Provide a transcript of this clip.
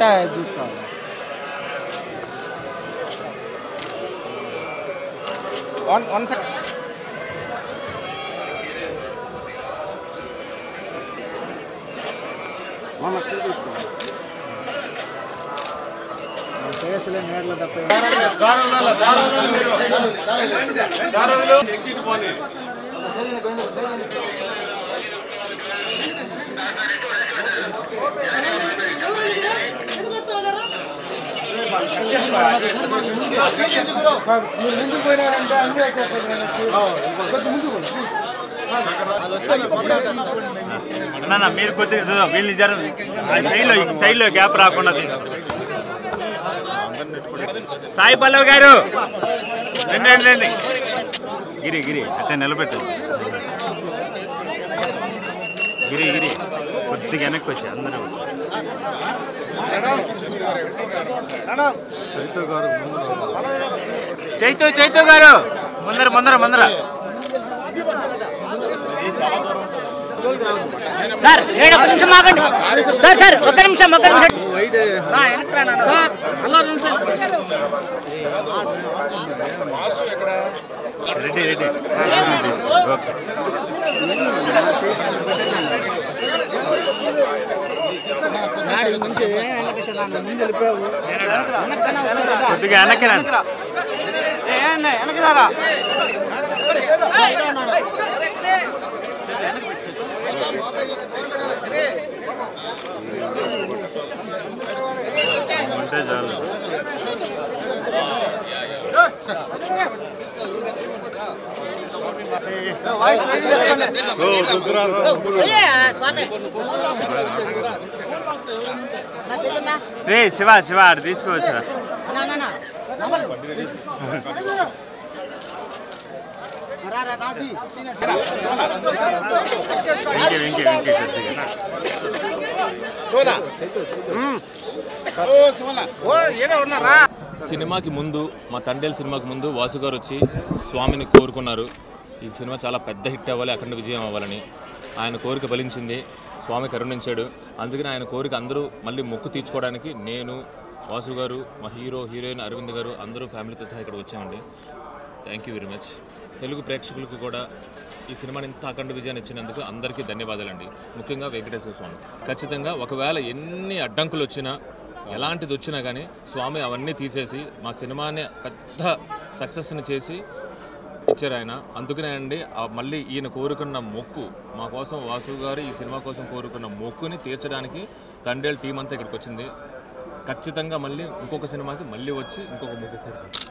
అట్టా తీసుకోవాలి. One second తీసుకోవాలి. కేసులే నేర్లు తప్ప మీరు ముందుకు పోయినారంటే అన్నీ వచ్చేస్తారు. మీరు కొద్దిగా వీళ్ళు సైడ్లో గ్యాప్ రాకుండా సాయి పల్లవి గారు రండి గిరి అట్లా నిలబెట్టు. గిరి కొద్దిగా వెనక్కి వచ్చి అందరూ చైతు గారు ముందర సార్ ఒక నిమిషం ఆగండి సార్ ఒక్క నిమిషం sir hello sir ready okay. కొద్దిగా వెనక్కి రండి. ఉంటే చాలు. రే శివ అటు తీసుకోవచ్చురా. సినిమాకి ముందు మా తండేల్ సినిమాకి ముందు వాసు గారు వచ్చి స్వామిని కోరుకున్నారు. ఈ సినిమా చాలా పెద్ద హిట్ అవ్వాలి, అఖండ విజయం అవ్వాలని. ఆయన కోరిక ఫలించింది, స్వామి కరుణించాడు. అందుకని ఆయన కోరిక అందరూ మళ్ళీ మొక్కు తీర్చుకోవడానికి నేను, వాసు గారు, మా హీరోయిన్ అరవింద్ గారు అందరూ ఫ్యామిలీతో సహా ఇక్కడ వచ్చామండి. Thank you very much. Telugu ప్రేక్షకులకు కూడా ఈ సినిమాని ఇంత అఖండ విజయాన్ని ఇచ్చినందుకు అందరికీ ధన్యవాదాలండి. ముఖ్యంగా వెంకటేశ్వర స్వామి. ఖచ్చితంగా ఒకవేళ ఎన్ని అడ్డంకులు వచ్చినా, ఎలాంటిది వచ్చినా కానీ స్వామి అవన్నీ తీసేసి మా సినిమాని పెద్ద సక్సెస్ని చేసి ఇచ్చారు ఆయన. అందుకనే అండి మళ్ళీ ఈయన కోరుకున్న మొక్కు మా కోసం, వాసు గారు ఈ సినిమా కోసం కోరుకున్న మొక్కుని తీర్చడానికి తండేల్ టీం అంతా ఇక్కడికి వచ్చింది. ఖచ్చితంగా మళ్ళీ ఇంకొక సినిమాకి మళ్ళీ వచ్చి ఇంకొక మొక్కు కోరుకుంటాం.